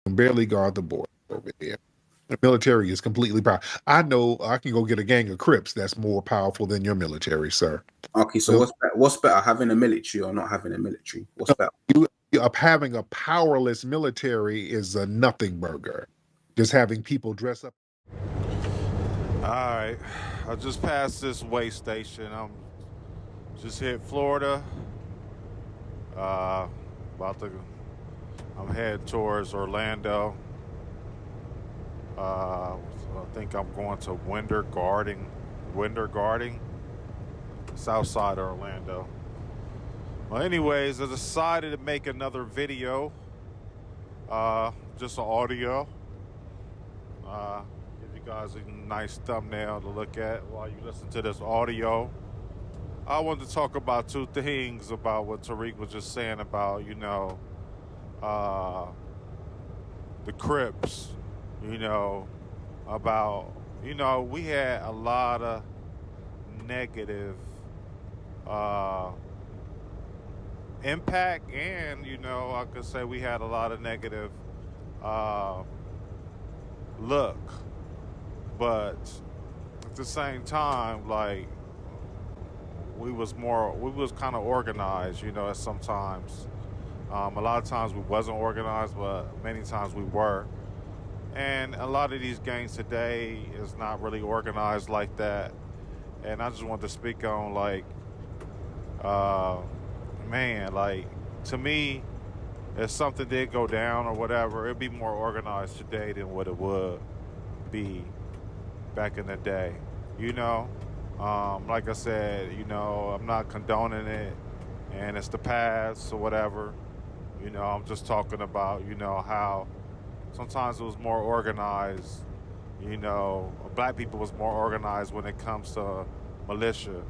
can barely guard the border over there. The military is completely powerful. I know I can go get a gang of Crips that's more powerful than your military, sir. Okay, so The, what's better, having a military or not having a military? What's better? having a powerless military is a nothing burger. Just having people dress up. All right, I just passed this way station. I'm just hit Florida. Uh, about to. I'm heading towards Orlando. I think I'm going to Winter Guarding, south side of Orlando. Well, anyways, I decided to make another video, just an audio. Give you guys a nice thumbnail to look at while you listen to this audio. I wanted to talk about two things about what Tariq was just saying about, the Crips, about, we had a lot of negative impact, and, I could say we had a lot of negative look. But at the same time, like, we was kind of organized, at sometimes. A lot of times we wasn't organized, but many times we were. And a lot of these gangs today is not really organized like that. And I just want to speak on, like, man, like, to me, if something did go down or whatever, it'd be more organized today than what it would be back in the day. Like I said, I'm not condoning it, and it's the past or whatever. I'm just talking about, how sometimes it was more organized. Black people was more organized when it comes to militia,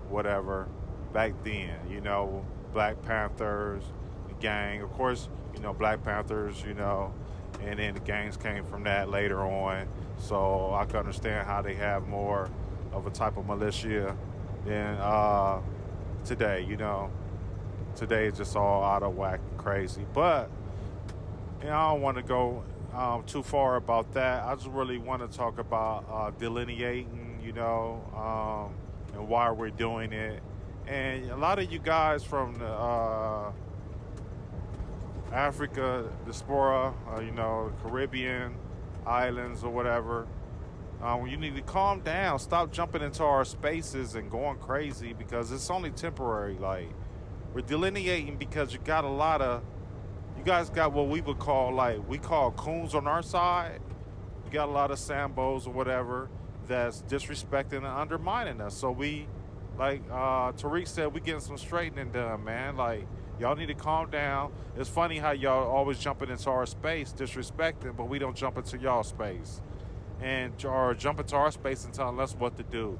whatever, back then. Black Panthers, the gang. Of course, Black Panthers, and then the gangs came from that later on. So I can understand how they have more of a type of militia than today. Today it's just all out of whack and crazy. But I don't want to go too far about that. I just really want to talk about delineating, and why we're doing it. And a lot of you guys from the Africa Diaspora, Caribbean islands or whatever, you need to calm down. Stop jumping into our spaces and going crazy, because it's only temporary. Like, we're delineating because you guys got what we would call, like, we call coons on our side. You got a lot of Sambos or whatever that's disrespecting and undermining us. So we, like Tariq said, we getting some straightening done, man. Like, y'all need to calm down. It's funny how y'all always jumping into our space, disrespecting, but we don't jump into y'all space. Or jump into our space and telling us what to do,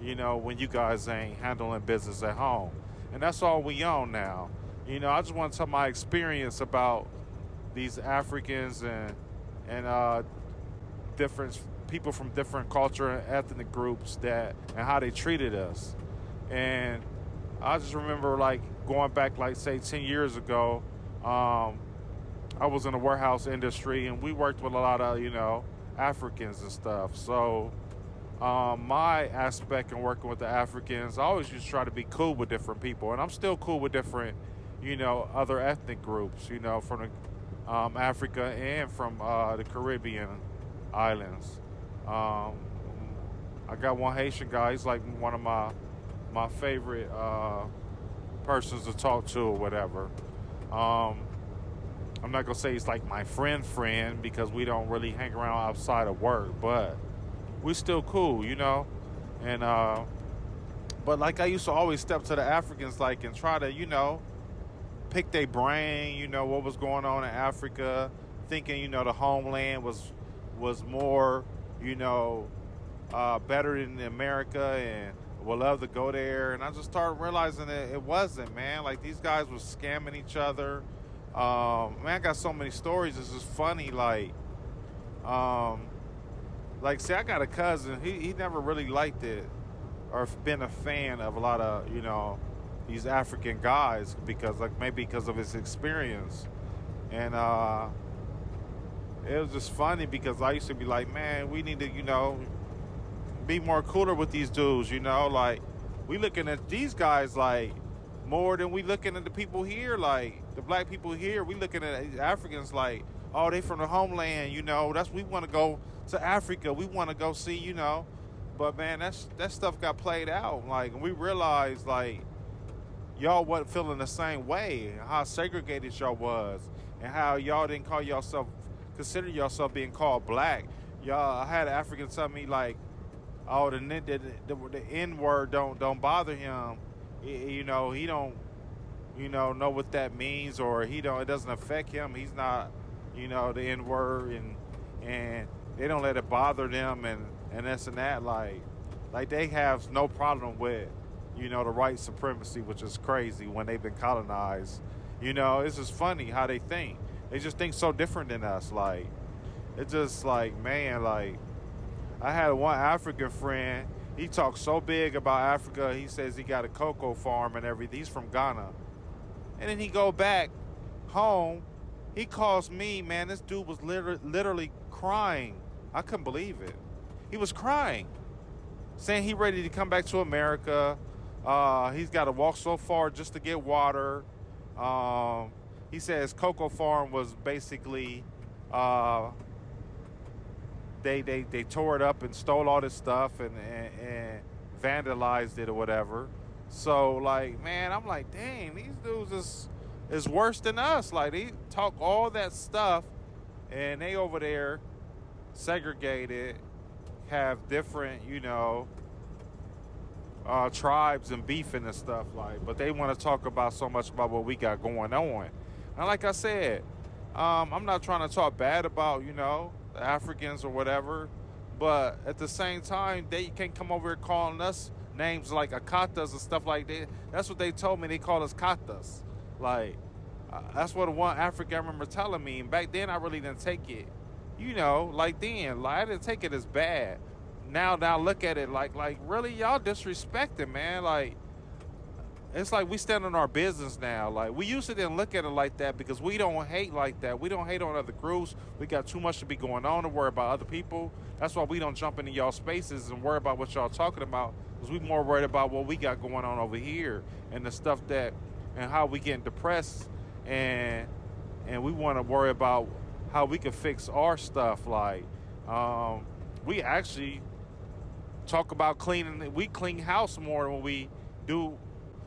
when you guys ain't handling business at home. And that's all we own now. I just want to tell my experience about these Africans and different people from different culture and ethnic groups and how they treated us. And I just remember, like, going back, like, say 10 years ago, I was in the warehouse industry, and we worked with a lot of, Africans and stuff. So my aspect in working with the Africans, I always used to try to be cool with different people, and I'm still cool with different, other ethnic groups, from Africa and from the Caribbean islands. I got one Haitian guy. He's like one of my favorite persons to talk to or whatever. I'm not gonna say he's like my friend because we don't really hang around outside of work, but we still cool, And but, like, I used to always step to the Africans, like, and try to, pick their brain, what was going on in Africa, thinking, the homeland was more, better than America, and would love to go there. And I just started realizing that it wasn't, man. Like, these guys were scamming each other. Man, I got so many stories. It's just funny. Like, see, I got a cousin. He never really liked it or been a fan of a lot of, these African guys, because, like, maybe because of his experience. And it was just funny because I used to be like, man, we need to, be more cooler with these dudes, like we looking at these guys like more than we looking at the people here, like the black people here. We looking at Africans like, oh, they from the homeland, that's, we want to go to Africa, we want to go see, but man, that stuff got played out, like, and we realized like y'all wasn't feeling the same way, how segregated y'all was, and how y'all didn't consider yourself being called black. Y'all, I had an African tell me like, oh, the N word don't bother him. He don't know what that means, or it doesn't affect him. He's not the N word, and they don't let it bother them, and this and that. Like they have no problem with the white supremacy, which is crazy when they've been colonized. It's just funny how they think. They just think so different than us. Like, it's just like, man, like, I had one African friend. He talks so big about Africa. He says he got a cocoa farm and everything. He's from Ghana. And then he go back home. He calls me, man, this dude was literally crying. I couldn't believe it. He was crying, saying he ready to come back to America. He's got to walk so far just to get water. He says cocoa farm was basically... They tore it up and stole all this stuff and vandalized it or whatever. So like, man, I'm like, dang, these dudes is worse than us. Like, they talk all that stuff and they over there segregated, have different, tribes and beefing and stuff, like, but they want to talk about so much about what we got going on. And like I said, I'm not trying to talk bad about, the Africans or whatever, but at the same time, they can't come over here calling us names like Akatas and stuff like that. That's what they told me. They call us Katas. Like, that's what one African I remember telling me. And back then, I really didn't take it, like then. Like, I didn't take it as bad. Now look at it like really, y'all disrespecting, man. Like, it's like we stand on our business now. Like, we used to didn't look at it like that because we don't hate like that. We don't hate on other groups. We got too much to be going on to worry about other people. That's why we don't jump into y'all spaces and worry about what y'all talking about, because we more worried about what we got going on over here and the stuff and how we getting depressed, and we want to worry about how we can fix our stuff. Like, we actually talk about cleaning. We clean house more than we do.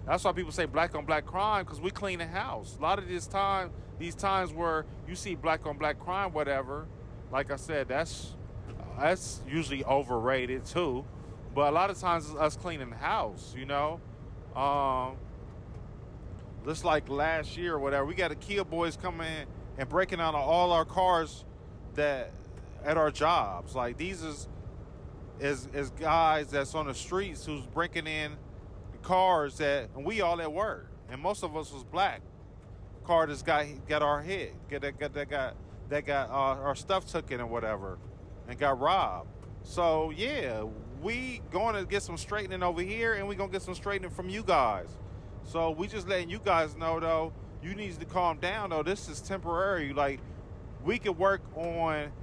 That's why people say black on black crime, because we clean the house. A lot of these times where you see black on black crime, whatever, like I said, that's usually overrated too. But a lot of times it's us cleaning the house, Just like last year or whatever, we got the Kia boys coming in and breaking out all our cars that at our jobs. Like, these is guys that's on the streets who's breaking in cars and we all at work, and most of us was black. Car that's got our hit, that got our stuff taken or whatever, and got robbed. So yeah, we going to get some straightening over here, and we gonna get some straightening from you guys. So we just letting you guys know, though, you need to calm down, though. This is temporary. Like, we could work on,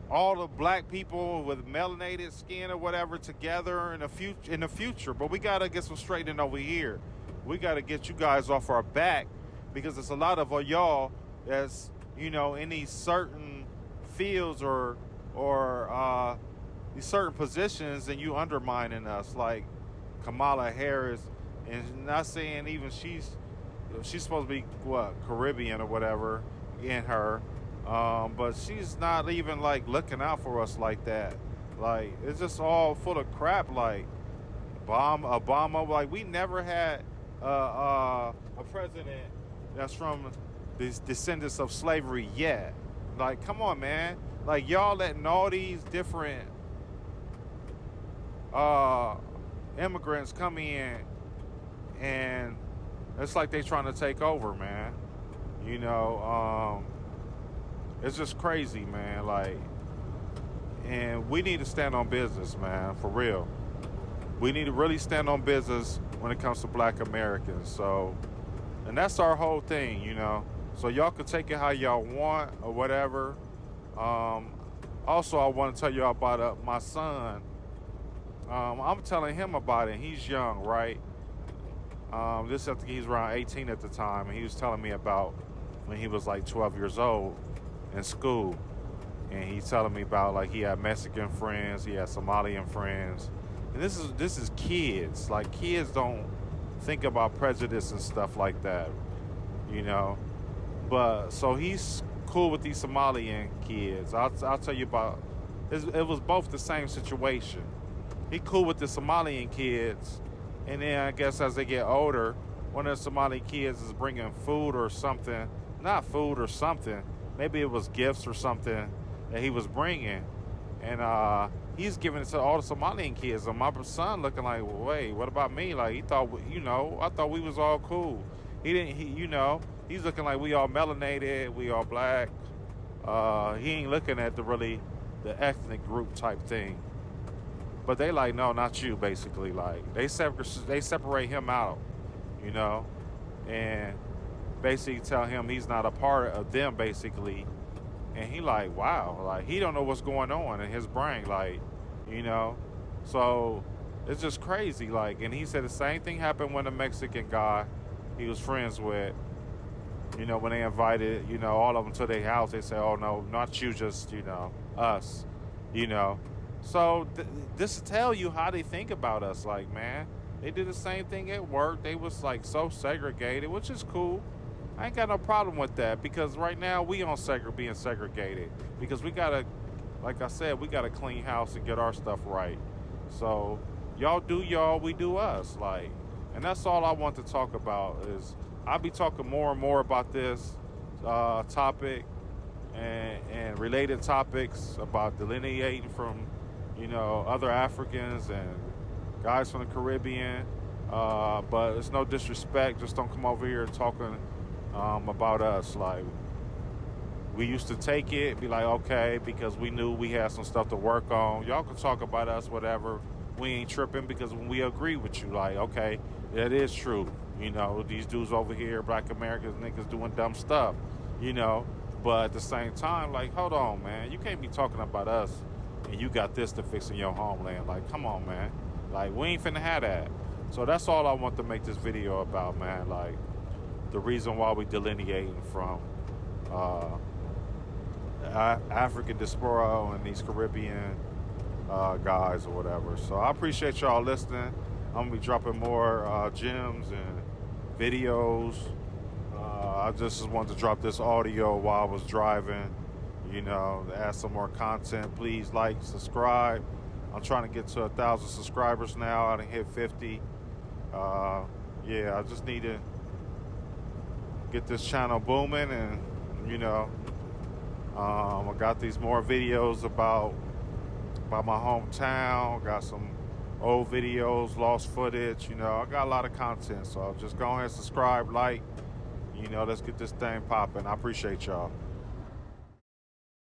all the black people with melanated skin or whatever together in the future. But we got to get some straightening over here. We got to get you guys off our back, because there's a lot of y'all that's, in these certain fields or these certain positions, and you undermining us, like Kamala Harris. And not saying even she's supposed to be, Caribbean or whatever in her. But she's not even like looking out for us like that. Like, it's just all full of crap. Like, Obama, like, we never had a president that's from the descendants of slavery yet. Like, come on, man. Like, y'all letting all these different immigrants come in, and it's like they trying to take over, man. It's just crazy, man. Like, and we need to stand on business, man, for real. We need to really stand on business when it comes to black Americans. So, and that's our whole thing, So y'all can take it how y'all want or whatever. Also, I want to tell you about my son. I'm telling him about it. He's young, right? This I think he's around 18 at the time, and he was telling me about when he was like 12 years old in school, and he's telling me about like he had Mexican friends, he had Somalian friends, and this is kids. Like kids don't think about prejudice and stuff like that, you know. But so he's cool with these Somalian kids. I'll tell you about. It was both the same situation. He cool with the Somalian kids, and then I guess as they get older, one of the Somali kids is bringing food or something. Not food or something. Maybe it was gifts or something that he was bringing, and he's giving it to all the Somalian kids. And my son looking like, well, wait, what about me? Like he thought, I thought we was all cool. He didn't. He's looking like we all melanated, we all black. He ain't looking at the ethnic group type thing. But they like, no, not you, basically. Like they separate him out, and basically tell him he's not a part of them, basically. And he like, wow, like he don't know what's going on in his brain, like, So it's just crazy, like. And he said the same thing happened when a Mexican guy he was friends with, when they invited, all of them to their house, they say, oh no, not you, just, us, So this to tell you how they think about us. Like, man, they did the same thing at work. They was like so segregated, which is cool. I ain't got no problem with that, because right now we on being segregated, because we gotta, like I said, we gotta clean house and get our stuff right. So y'all do y'all, we do us, like, and that's all I want to talk about. Is I'll be talking more and more about this topic and related topics about delineating from other Africans and guys from the Caribbean, but it's no disrespect. Just don't come over here talking about us. Like, we used to take it, be like, okay, because we knew we had some stuff to work on. Y'all can talk about us, whatever. We ain't tripping, because when we agree with you, like, okay, that is true. These dudes over here, black Americans, niggas doing dumb stuff, But at the same time, like, hold on, man. You can't be talking about us and you got this to fix in your homeland. Like, come on, man. Like, we ain't finna have that. So that's all I want to make this video about, man. Like, the reason why we delineating from African Diaspora and these Caribbean guys or whatever. So I appreciate y'all listening. I'm gonna be dropping more gems and videos. I just wanted to drop this audio while I was driving, to add some more content. Please like, subscribe. I'm trying to get to 1,000 subscribers now. I done hit 50. I just need to get this channel booming, and I got these more videos about my hometown. Got some old videos, lost footage. I got a lot of content, so just go ahead and subscribe, like. Let's get this thing popping. I appreciate y'all.